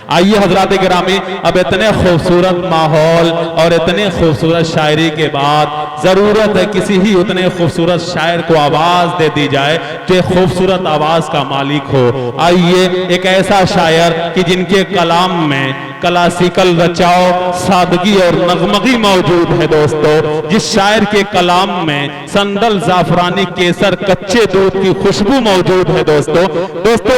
आइए हजरात गिरामी, अब इतने खूबसूरत माहौल और इतने खूबसूरत शायरी के बाद जरूरत है किसी ही उतने खूबसूरत शायर को आवाज दे दी जाए जो खूबसूरत आवाज का मालिक हो। आइए एक ऐसा शायर कि जिनके कलाम में क्लासिकल रचाव, सादगी और नगमगी मौजूद है दोस्तों, जिस शायर के कलाम में संदल, जाफरानी, केसर, कच्चे दूध की खुशबू मौजूद है दोस्तों।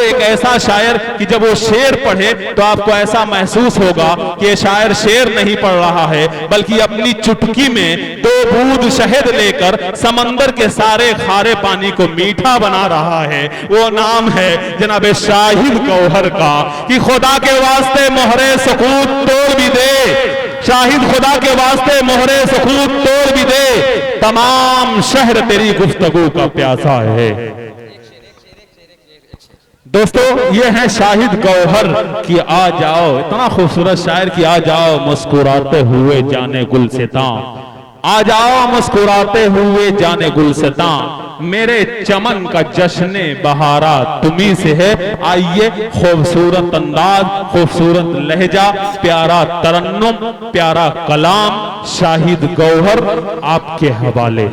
एक ऐसा शायर कि जब वो शेर पढ़े तो आपको ऐसा महसूस होगा कि ये शायर शेर नहीं पढ़ रहा है बल्कि अपनी चुटकी में 2 बूंद शहद लेकर समंदर के सारे खारे पानी को मीठा बना रहा है। वो नाम है जनाब शाहिद गौहर का कि खुदा के वास्ते मोहरे सुकूत तोड़ भी दे, शाहिद खुदा के वास्ते मोहरे सुकूत तोड़ भी दे, तमाम शहर तेरी गुफ्तगू का प्यासा है। दोस्तों ये है शाहिद गौहर कि आ जाओ, इतना खूबसूरत शायर कि आ जाओ मुस्कुराते हुए जाने गुलसितां, आ जाओ मुस्कुराते हुए जाने गुलसितां, मेरे चमन का जश्ने बहारा तुम्ही से है। आइए खूबसूरत अंदाज, खूबसूरत लहजा, प्यारा तरन्नुम, प्यारा कलाम, शाहिद गौहर आपके हवाले।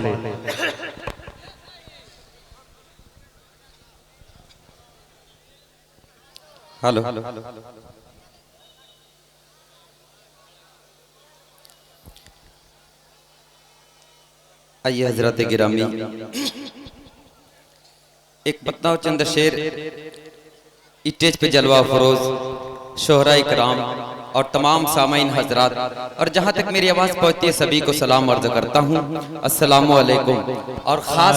हेलो, आइए हजरत गिरामी, एक पत्ता चंद शेर स्टेज पे जलवा फरोज शोहरा इकराम और तमाम सामाइन हजरात और जहां तक मेरी आवाज पहुंचती है सभी को सलाम अर्ज करता हूं, अस्सलामु अलैकुम। और खास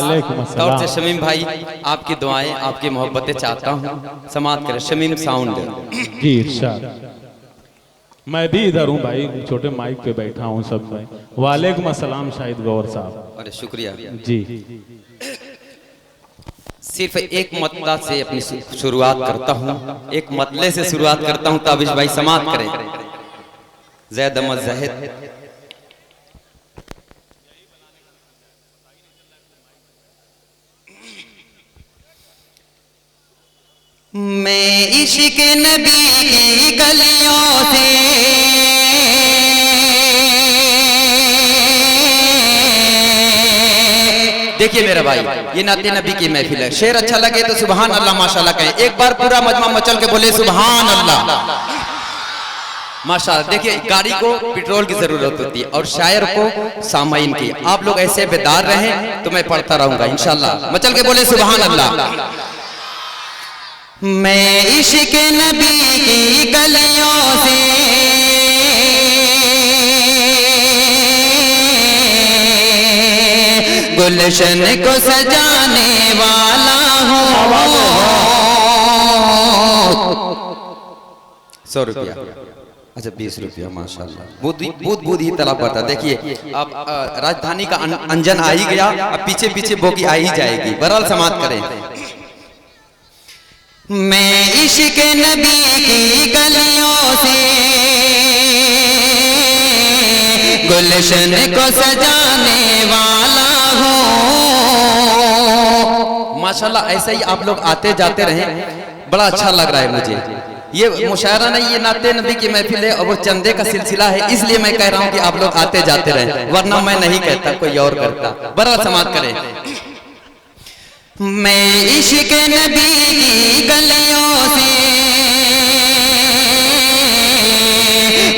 तौर से शमीम भाई आपकी दुआएं, आपकी मोहब्बतें चाहता हूं, समात करें। शमीम साउंड जी इरशाद। मैं भी इधर हूँ भाई, छोटे माइक पे बैठा हूँ सब में। वालेकुम अस्सलाम शाहिद गौहर साहब। अरे शुक्रिया जी। सिर्फ एक मतला से अपनी शुरुआत करता हूँ, एक मतले से शुरुआत करता हूँ, ताबिश भाई समात करें। ज़ैद अहमद ज़ाहिद मैं इश्क नबी की गलियों से देखिए मेरा भाई, ये नाते नबी की महफिल है। शेर अच्छा लगे तो सुभान अल्लाह माशाल्लाह कहें। एक बार पूरा मजमा मचल के बोले सुभान अल्लाह माशाल्लाह। देखिए गाड़ी को पेट्रोल की जरूरत होती है और शायर को सामाइन की। आप लोग ऐसे बेदार रहें तो मैं पढ़ता रहूंगा इंशाल्लाह। मचल के बोले सुभान अल्लाह। मैं इश्क नबी की गलियों से गुलशन को सजाने वाला हूँ। 100 रुपया, अच्छा 20 रुपया माशाल्लाह। बूद ही तलब पड़ता। देखिए अब राजधानी का अंजन आ ही गया, अब पीछे पीछे बोगी आ ही जाएगी। बहरहाल समात करें। मैं इश्क नबी की गलियों से गुलशन को सजाने वाला हूँ। माशाल्लाह ऐसे ही आप लोग आते जाते रहें, बड़ा अच्छा लग रहा है मुझे। ये मुशायरा नहीं, ये नाते नबी की महफिल है और वो चंदे का सिलसिला है, इसलिए मैं कह रहा हूँ कि आप लोग आते जाते रहें, वरना मैं नहीं कहता, कोई और करता। बड़ा समात करें। मैं इश्क नबी की गलियों से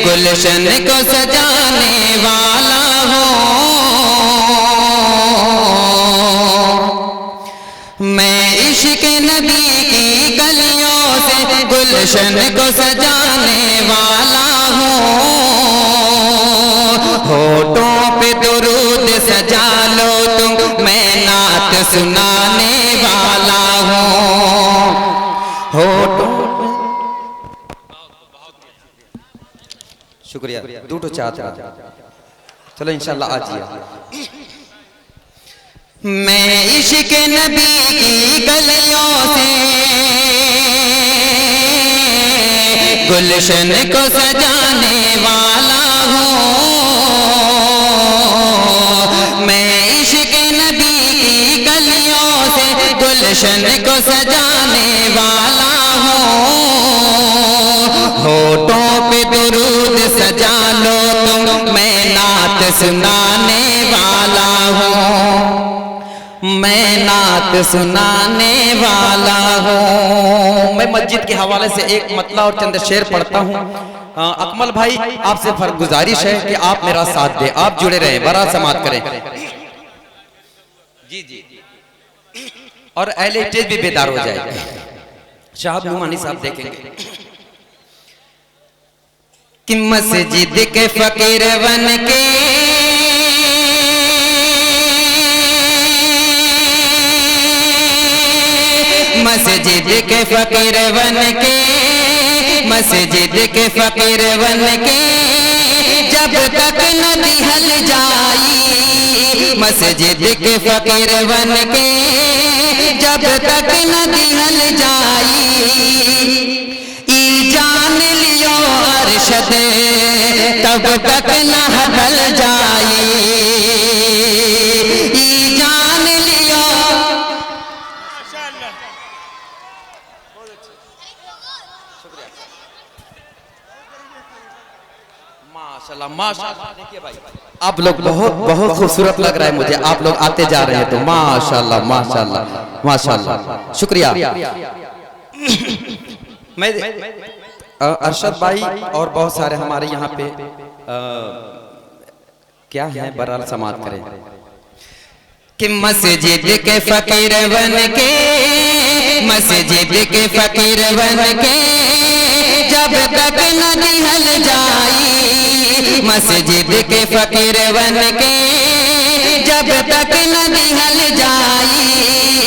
गुलशन को सजाने वाला हूँ। मैं इश्क नबी की गलियों से गुलशन को सजाने वाला हूँ। होठों पे दुरूद सजा लो तुम, मैं नात सुनाने वाला हूँ। होठों शुक्रिया, दूटो चाहता। चलो इंशाल्लाह आज ही। मैं इश्क नबी की गलियों से गुलशन को सजाने वाला हूँ। मैं इश्क नबी की गलियों से गुलशन को सजाने वाला हूँ। होठों पे दुरूद सजा लो तुम, मैं नात सुनाने वाला हूँ, मैं नात सुनाने वाला हूँ। मैं मस्जिद के हवाले से एक मतला और चंद शेर पढ़ता हूँ। अकमल भाई, आपसे फर्क गुजारिश है कि आप मेरा साथ दें, आप जुड़े रहें, बड़ा समात करें। जी जी, और अहले स्टेज भी बेदार हो जाए। शाहब नुमानी साहब देखेंगे कि मस्जिद के फकीर बन के मस्जिद के फकीर बन के, मस्जिद के फकीर बन के जब तक न दिहल जाई, मस्जिद के फकीर बन के जब तक न दिहल जाई, ई जान लियो अरशद तब तक न हटल जाई, ई जान लियो। माशाल्लाह माशाल्लाह। देखिए भाई, आप लोग बहुत बहुत खूबसूरत लग रहा है मुझे, आप लोग आते जा रहे हैं तो माशाल्लाह माशाल्लाह माशाल्लाह, शुक्रिया। मैं अरशद भाई और बहुत सारे हमारे यहाँ पे क्या है, बराल समात करें कि मस्जिद के फकीर बन के, मस्जिद के फकीर बन के जब तक न दिहल जाई, मस्जिद के फकीर बन के जब तक न दिहल जाई,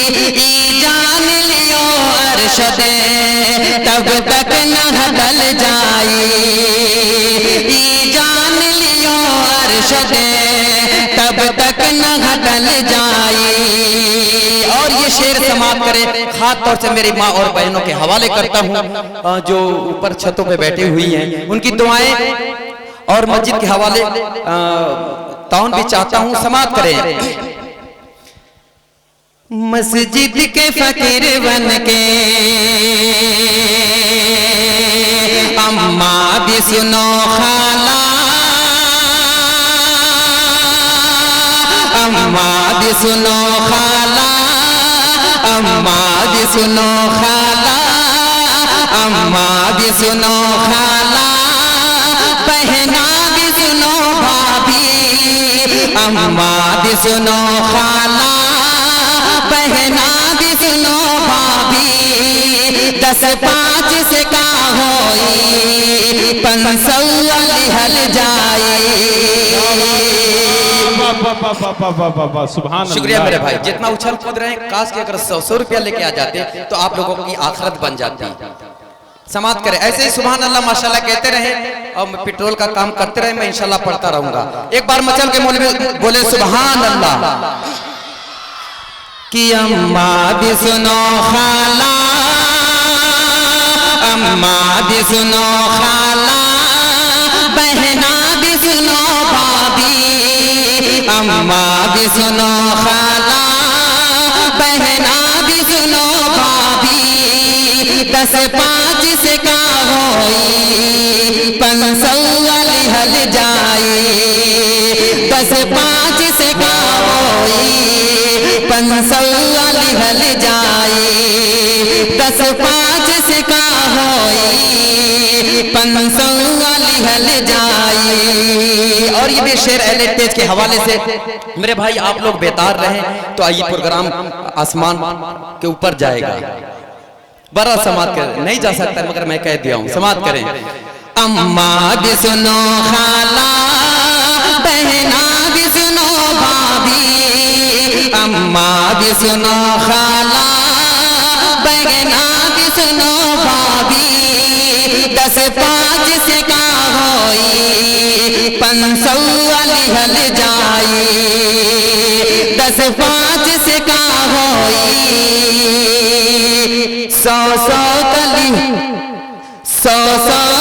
ई जान लियो अरशद तब तक न हटल जाई, ई जान लियो अरशद तब तक न हटल जाई। और ये शेर समाप्त करे खास तौर से मेरी माँ और बहनों के हवाले करता हूँ जो ऊपर छतों पे बैठी हुई हैं, उनकी दुआएं और मस्जिद के हवाले ताउन भी चाहता हूँ, समाप्त करें। मस्जिद के फकीर बन के अम्मा भी सुनो खाला, अम्मा भी सुनो खाला, अम्मा भी सुनो खाला, अम्मा भी सुनो खाला, बहना भी सुनो भाभी, अम्मा भी सुनो खाला, बहना भी सुनो भाभी, 10-5 से का होई 500 लिहल जाई। शुक्रिया मेरे भाई, जितना उछल कूद रहे हैं, काश के अगर 100 रुपया लेके आ जाते तो आप लोगों की आखिरत बन जाती। समाप्त करें, ऐसे ही सुभान अल्लाह माशाल्लाह कहते रहे और पेट्रोल का काम करते रहे, मैं इंशाल्लाह पढ़ता रहूंगा। एक बार मचल के मौलवी बोले सुभान अल्लाह। कि अम्मा भी सुनो खाला, अम्मा भी सुनो खाला, बहना भी सुनो भाभी, अम्मा भी सुनो खाला, बहना भी सुनो भाभी, 10-5 से का होई 500 लिहल जाई, 10-5 से का होई 500 लिहल जाई, 10-5 से का होई 500 लिहल जाई। और ये भी शेर अहले तेज के हवाले से मेरे भाई आप लोग बेतार रहे तो आइए प्रोग्राम आसमान के ऊपर जाएगा। बड़ा समाप्त कर नहीं जा सकता मगर मैं कह दिया हूँ, समाप्त करें। अम्मा भी सुनो खाला, बहना भी सुनो भाभी, अम्मा भी सुनो खाला, बहना भी सुनो भाभी, 10-5 से का होई 500 लिहल जाई, 10-5 से का होई 100 कली 100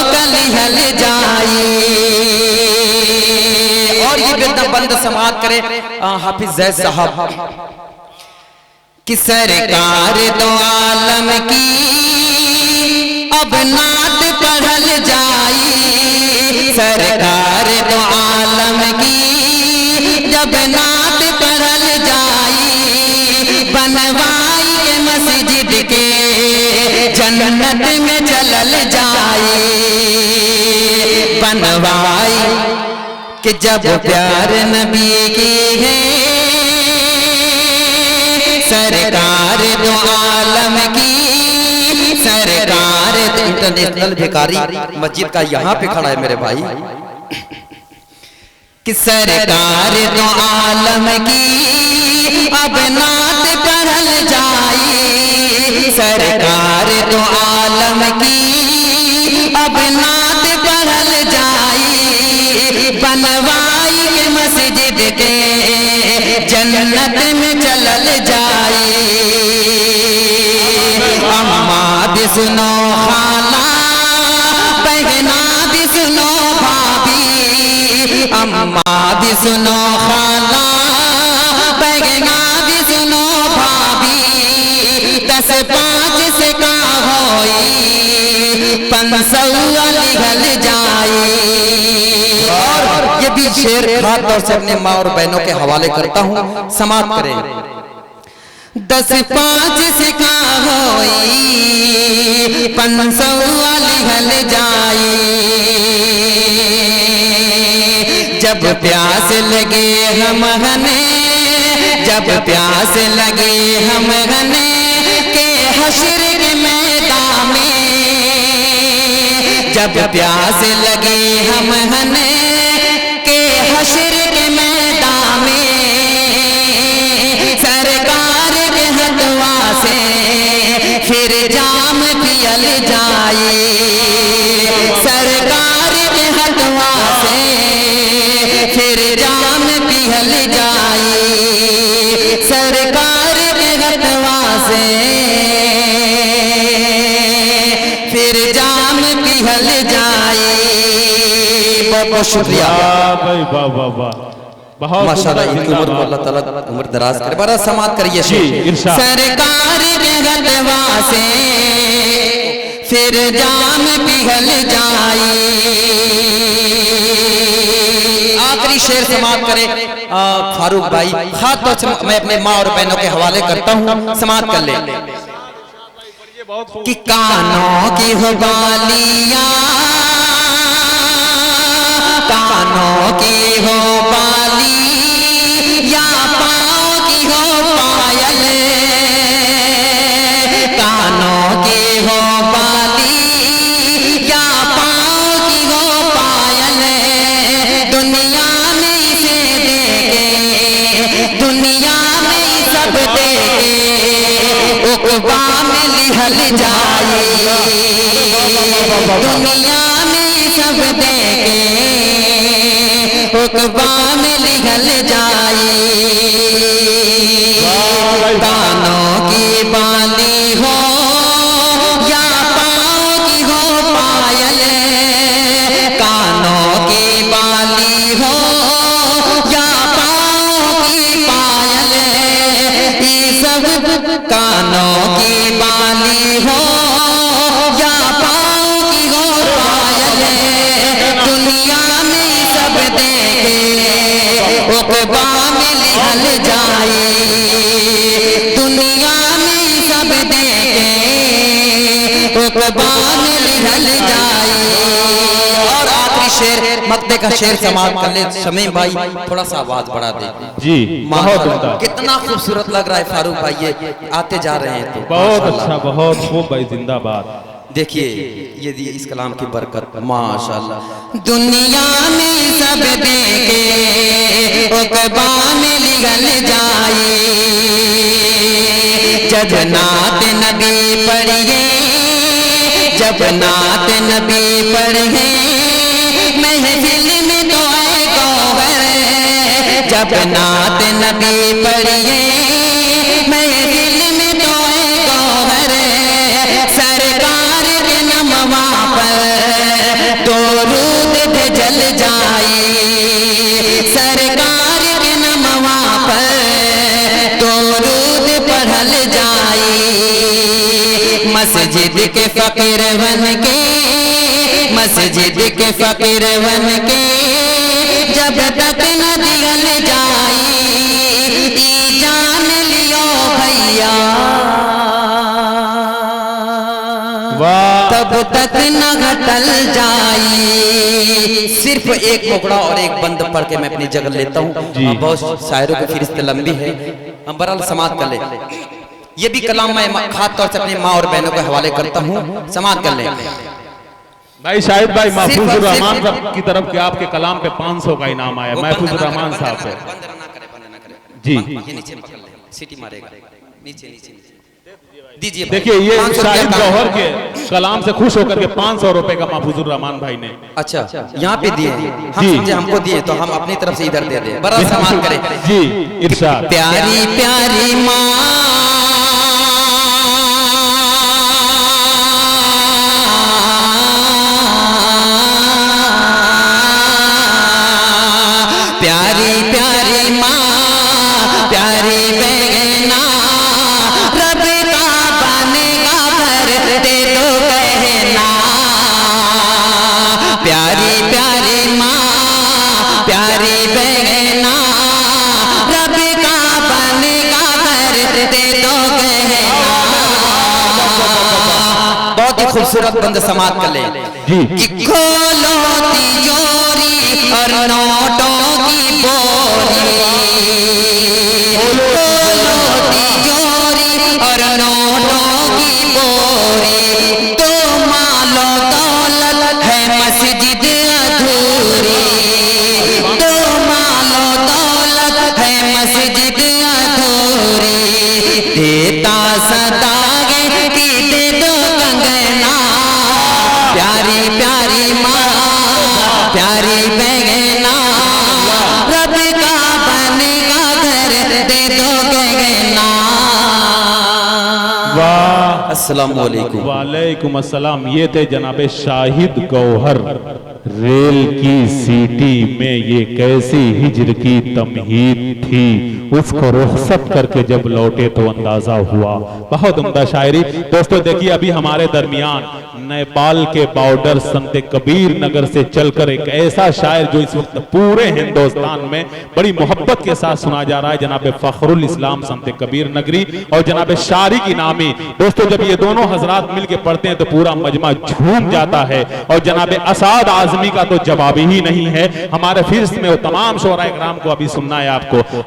कली हल जाई। और ये बेदम बंद समाप्त करे हाफिज जैद साहब कि सरकार दो आलम की अब नात पढ़ल जा सरकार दो आलम की जब नात पढ़ल जाई बनवाई के मस्जिद के जन्नत में चलल जाई बनवाई कि जब प्यार नबी की है सरकार दो आलम की सरकार इंटरनेशनल भिखारी मस्जिद का यहाँ पे खड़ा है मेरे भाई कि सरकार दो आलम की अब नात पढ़ल जाई सरकार दो आलम की अब नात पढ़ल जाई बनवाई के मस्जिद के जन्नत में चलल जाई अम्मा भी सुनो खाला बहना भी सुनो भाभी अम्मा भी सुनो खाला बहना भी सुनो भाभी 10-5 से का होई 500 लिखल जाई। और ये भी शेर खास तौर से अपने माँ और बहनों के हवाले करता हूँ, समाप्त करें। 10-5 से का होई 500 लिखल जाई जब प्यास लगे हम हने जब प्यास लगे हम हने के हश्र के मैदान में जब प्यास लगे हम हने के हश्र के मैदान में सरकार के हथवा से फिर जाम पियल जाए सरकार के हथवा से फिर जाम पियल जाए सरकार के हथवा से फिर जाम पियल जाए। बहुत बहुत शुक्रिया भाई, वाह वाह वाह, बहुत माशाल्लाह। इनकी उम्र को अल्लाह ताला उम्र दराज करे। बड़ा समाप्त करिए। सरकार के गदवा से फिर जाम पिघल जाए। आखिरी शेर समाप्त करे फारूक भाई। खास तौर से मैं अपने माँ और बहनों के हवाले करता हूँ, समाप्त कर ले। कि कानों की हो बालियां कानों की हो बाली या पाँव की हो पायल कानों की हो बाली या पाँव की हो पायल दुनिया में इसे देखे दुनिया में सब देखे उक़बा में लिहल जाए दुनिया में सब देखे उक़बा में लिखल जाए। कानों की बाली हो या पाँव की हो पायल कानों की बाली हो या पाँव की पायल ये सब कानों की बाली हो या पाँव की हो पायल दुनिया में सब देखे उक़बा में लिहल जाए दुनिया में सब देखे उक़बा में लिहल जाए। और आखिरी शेर मक्ते का शेर समाप्त कर ले शमीम भाई, थोड़ा सा आवाज बढ़ा दे जी। बहुत कितना खूबसूरत लग रहा है फारूक भाई, ये आते जा रहे हैं तो बहुत अच्छा, बहुत खूब भाई, जिंदाबाद। देखिए ये इस कलाम की बरकत माशाल्लाह। दुनिया में सब देखे उक़बा में लिहल जाए जब नात नबी पढ़िए जब नात नबी पढ़े महफिल में तो आए गौहर जब नात नबी पढ़िए महफिल में तो आए गौहर सरकार के नमवा पर दरूद जल जाए सरकार के नमवा पर दरूद पढ़ल जाए मस्जिद के फकीर बन के मस्जिद के फकीर बन के जब तक न दिगल जाई ई जान लियो भैया तब तक न घटल जाई। सिर्फ एक मुकड़ा और एक बंद पढ़ के मैं अपनी जगह लेता हूँ। बहुत शायरों की फहरिस्त लंबी है, हम बहरहाल समाप्त कर ले। ये भी कलाम मैं खास तौर से अपनी माँ और बहनों के हवाले करता हूँ, समाप्त कर ले। भाई शाहिद भाई, महफूजुर रहमान साहब की तरफ के आपके कलाम पे 500 का इनाम आया। महफूजुर रहमान साहब पे जी नीचे पकड़ ले, सीटी मारेगा, नीचे नीचे दीजिए। देखिए ये शाहिद गौहर के कलाम से खुश होकर के 500 रुपए का महफूजुर रहमान भाई ने अच्छा यहाँ पे दिए, हम समझे हमको दिए तो हम अपनी तरफ से इधर दे दे, बड़ा सम्मान करें जी। इरशाद। प्यारी प्यारी माँ, प्यारी प्यारी माँ, प्यारी बहना, रब का बनेगा घर दे दो कहना। प्यारी प्यारी माँ, प्यारी बहना, रब का बनेगा घर दे दो कहना। बहुत ही खूबसूरत बंद समाप्त कर ले जी। कि खोलो तिजोरी और नोटों की बोरी, खोलो तिजोरी और नोटों की बोरी, तो मालो दौलत है मस्जिद अधूरी, तो मालो दौलत है मस्जिद अधूरी। देता सतागे कि दे दो कंगना, प्यारी प्यारी माँ, प्यारी बहना, रब का बनेगा घर दे दो कहना। वाह, अस्सलाम वालेकुम। वालेकुम अस्सलाम। ये थे जनाबे शाहिद गौहर। रेल की सीटी में ये कैसी हिज्र की तमहीद थी, उसको रुखसत करके जब लौटे तो अंदाजा हुआ। बहुत उम्दा शायरी। दोस्तों देखिए अभी हमारे दरमियान नेपाल के बॉर्डर संत कबीर नगर से चलकर एक ऐसा शायर जो इस वक्त पूरे हिंदुस्तान में बड़ी मोहब्बत के साथ सुना जा रहा है, जनाब फखरुल इस्लाम संत कबीर नगरी और जनाब शारी की नामी। दोस्तों जब ये दोनों हजरात मिलके पढ़ते हैं तो पूरा मजमा झूम जाता है और जनाब असाद आजमी का तो जवाब ही नहीं है। हमारे फिर में वो तमाम शोरा इकराम को अभी सुनना है आपको।